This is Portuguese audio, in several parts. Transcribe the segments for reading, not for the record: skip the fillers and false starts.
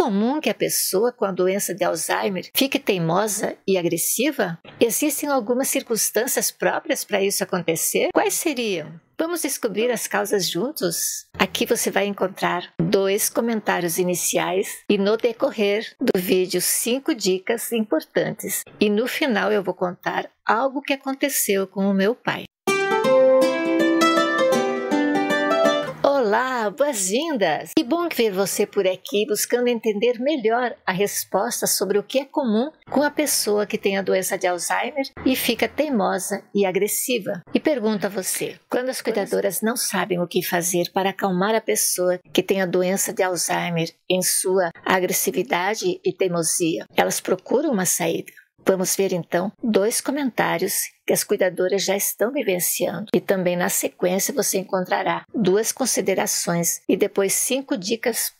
comum que a pessoa com a doença de Alzheimer fique teimosa e agressiva? Existem algumas circunstâncias próprias para isso acontecer? Quais seriam? Vamos descobrir as causas juntos? Aqui você vai encontrar 2 comentários iniciais e no decorrer do vídeo 5 dicas importantes. E no final eu vou contar algo que aconteceu com o meu pai. Olá, boas-vindas! Que bom ver você por aqui buscando entender melhor a resposta sobre o que é comum com a pessoa que tem a doença de Alzheimer e fica teimosa e agressiva. E pergunto a você, quando as cuidadoras não sabem o que fazer para acalmar a pessoa que tem a doença de Alzheimer em sua agressividade e teimosia, elas procuram uma saída? Vamos ver então 2 comentários que as cuidadoras já estão vivenciando. E também na sequência você encontrará 2 considerações e depois 5 dicas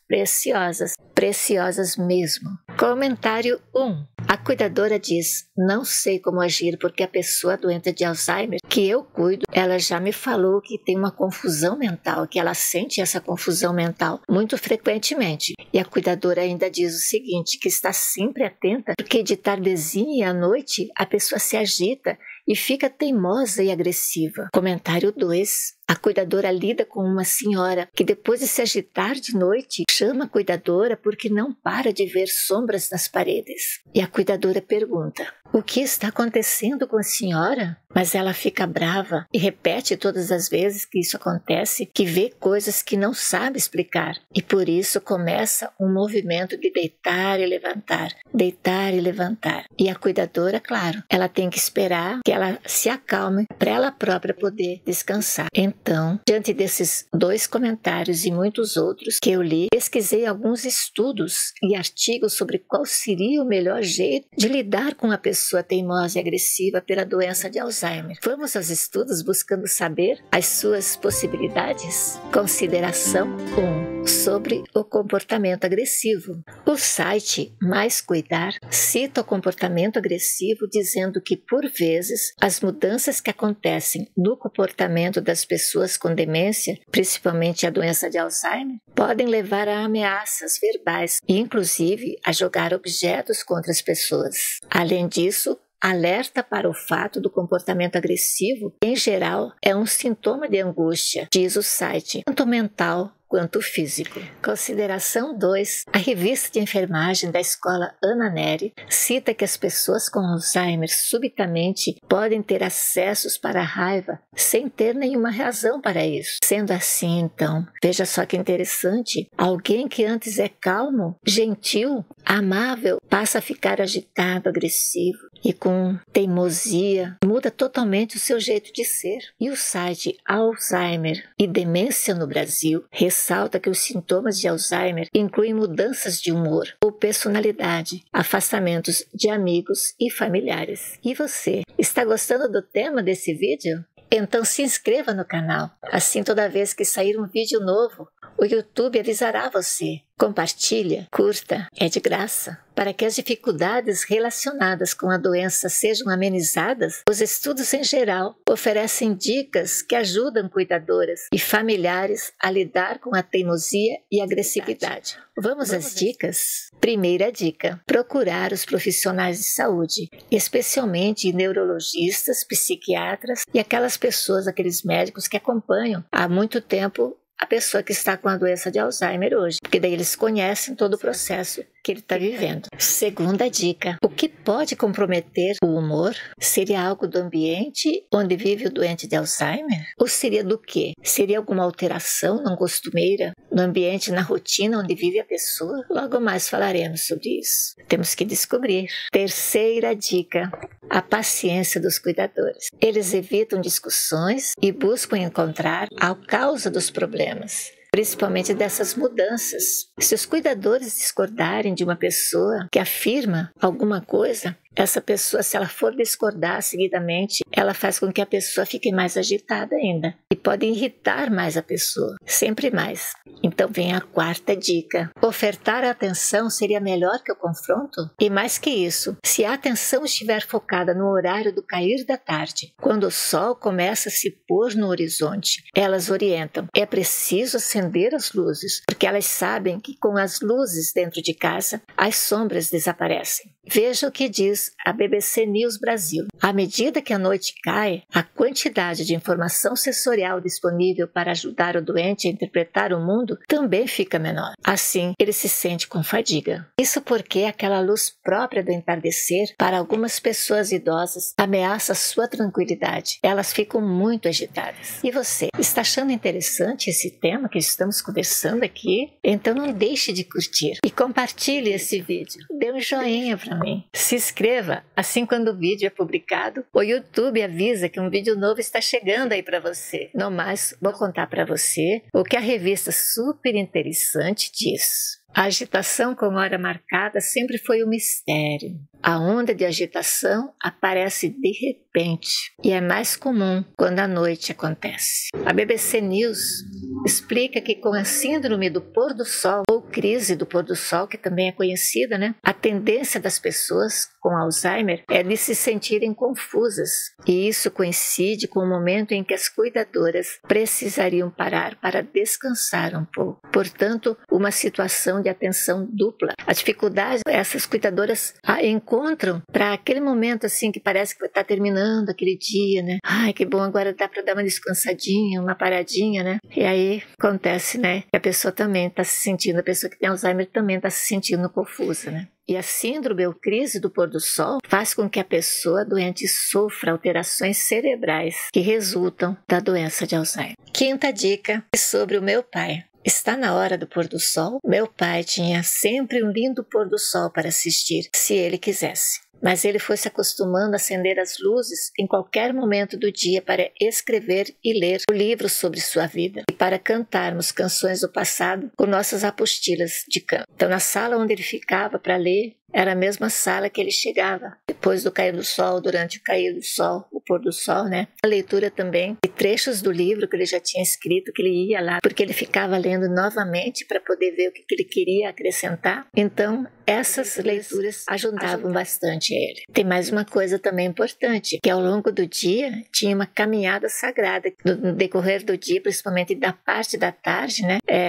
preciosas mesmo. Comentário 1. A cuidadora diz: não sei como agir porque a pessoa doente de Alzheimer que eu cuido, ela já me falou que tem uma confusão mental, que ela sente essa confusão mental muito frequentemente. E a cuidadora ainda diz o seguinte, que está sempre atenta porque de tardezinha e à noite a pessoa se agita e fica teimosa e agressiva. Comentário 2. A cuidadora lida com uma senhora que depois de se agitar de noite, chama a cuidadora porque não para de ver sombras nas paredes. E a cuidadora pergunta: o que está acontecendo com a senhora? Mas ela fica brava e repete todas as vezes que isso acontece, que vê coisas que não sabe explicar. E por isso começa um movimento de deitar e levantar, deitar e levantar. E a cuidadora, claro, ela tem que esperar que ela se acalme para ela própria poder descansar. Então, diante desses 2 comentários e muitos outros que eu li, pesquisei alguns estudos e artigos sobre qual seria o melhor jeito de lidar com a pessoa teimosa e agressiva pela doença de Alzheimer. Vamos aos estudos buscando saber as suas possibilidades? Consideração 1. Sobre o comportamento agressivo. O site Mais Cuidar cita o comportamento agressivo dizendo que, por vezes, as mudanças que acontecem no comportamento das pessoas com demência, principalmente a doença de Alzheimer, podem levar a ameaças verbais e, inclusive, a jogar objetos contra as pessoas. Além disso, alerta para o fato do comportamento agressivo, em geral, é um sintoma de angústia, diz o site, tanto mental quanto físico. Consideração 2. A revista de enfermagem da escola Ana Neri cita que as pessoas com Alzheimer subitamente podem ter acessos para a raiva sem ter nenhuma razão para isso. Sendo assim, então, veja só que interessante, alguém que antes é calmo, gentil, amável, passa a ficar agitado, agressivo e com teimosia, muda totalmente o seu jeito de ser. E o site Alzheimer e Demência no Brasil ressalta que os sintomas de Alzheimer incluem mudanças de humor ou personalidade, afastamentos de amigos e familiares. E você, está gostando do tema desse vídeo? Então se inscreva no canal, assim toda vez que sair um vídeo novo, o YouTube avisará você. Compartilha, curta, é de graça. Para que as dificuldades relacionadas com a doença sejam amenizadas, os estudos em geral oferecem dicas que ajudam cuidadoras e familiares a lidar com a teimosia e agressividade. Vamos às dicas? Primeira dica: procurar os profissionais de saúde, especialmente neurologistas, psiquiatras e aquelas pessoas, aqueles médicos que acompanham há muito tempo a pessoa que está com a doença de Alzheimer hoje, porque daí eles conhecem todo o processo que ele está vivendo. Segunda dica: o que pode comprometer o humor? Seria algo do ambiente onde vive o doente de Alzheimer? Ou seria do quê? Seria alguma alteração não costumeira no ambiente, na rotina onde vive a pessoa? Logo mais falaremos sobre isso. Temos que descobrir. Terceira dica: a paciência dos cuidadores. Eles evitam discussões e buscam encontrar a causa dos problemas, principalmente dessas mudanças. Se os cuidadores discordarem de uma pessoa que afirma alguma coisa, essa pessoa, se ela for discordar seguidamente, ela faz com que a pessoa fique mais agitada ainda. E podem irritar mais a pessoa, sempre mais. Então vem a quarta dica. Ofertar a atenção seria melhor que o confronto? E mais que isso, se a atenção estiver focada no horário do cair da tarde, quando o sol começa a se pôr no horizonte, elas orientam. É preciso acender as luzes, porque elas sabem que com as luzes dentro de casa, as sombras desaparecem. Veja o que diz a BBC News Brasil. À medida que a noite cai, a quantidade de informação sensorial disponível para ajudar o doente a interpretar o mundo também fica menor. Assim, ele se sente com fadiga. Isso porque aquela luz própria do entardecer, para algumas pessoas idosas, ameaça sua tranquilidade. Elas ficam muito agitadas. E você, está achando interessante esse tema que estamos conversando aqui? Então não deixe de curtir e compartilhe esse vídeo. Dê um joinha para mim. Se inscreva, assim quando o vídeo é publicado, o YouTube avisa que um vídeo novo está chegando aí para você. No mais, vou contar para você o que a revista Super Interessante diz. A agitação com hora marcada sempre foi um mistério. A onda de agitação aparece de repente e é mais comum quando a noite acontece. A BBC News explica que com a síndrome do pôr do sol, ou crise do pôr do sol, que também é conhecida, a tendência das pessoas com Alzheimer é de se sentirem confusas. E isso coincide com o momento em que as cuidadoras precisariam parar para descansar um pouco. Portanto, uma situação de atenção dupla. A dificuldade essas cuidadoras encontram para aquele momento assim que parece que está terminando aquele dia, Ai, que bom, agora dá para dar uma descansadinha, uma paradinha, E aí acontece, que a pessoa também está se sentindo, a pessoa que tem Alzheimer também está se sentindo confusa, E a síndrome ou crise do pôr do sol faz com que a pessoa doente sofra alterações cerebrais que resultam da doença de Alzheimer. Quinta dica é sobre o meu pai. Está na hora do pôr do sol? Meu pai tinha sempre um lindo pôr do sol para assistir, se ele quisesse. Mas ele foi se acostumando a acender as luzes em qualquer momento do dia para escrever e ler o livro sobre sua vida e para cantarmos canções do passado com nossas apostilas de canto. Então, na sala onde ele ficava para ler, era a mesma sala que ele chegava depois do cair do sol, durante o cair do sol, o pôr do sol, A leitura também de trechos do livro que ele já tinha escrito, que ele ia lá, porque ele ficava lendo novamente para poder ver o que ele queria acrescentar. Então, essas leituras ajudavam bastante ele. Tem mais uma coisa também importante, que ao longo do dia tinha uma caminhada sagrada. No decorrer do dia, principalmente da parte da tarde,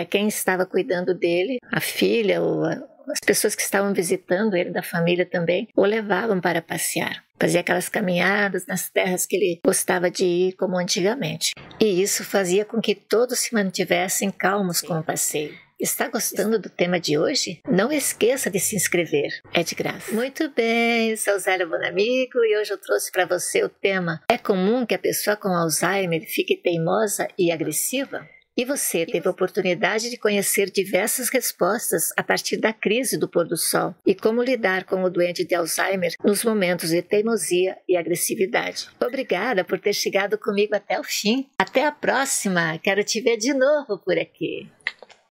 quem estava cuidando dele, a filha ou as pessoas que estavam visitando ele, da família também, o levavam para passear. Fazia aquelas caminhadas nas terras que ele gostava de ir, como antigamente. E isso fazia com que todos se mantivessem calmos com o passeio. Está gostando do tema de hoje? Não esqueça de se inscrever, é de graça. Muito bem, eu sou Zélia Bonamigo e hoje eu trouxe para você o tema: é comum que a pessoa com Alzheimer fique teimosa e agressiva? E você teve a oportunidade de conhecer diversas respostas a partir da crise do pôr do sol e como lidar com o doente de Alzheimer nos momentos de teimosia e agressividade. Obrigada por ter chegado comigo até o fim. Até a próxima! Quero te ver de novo por aqui.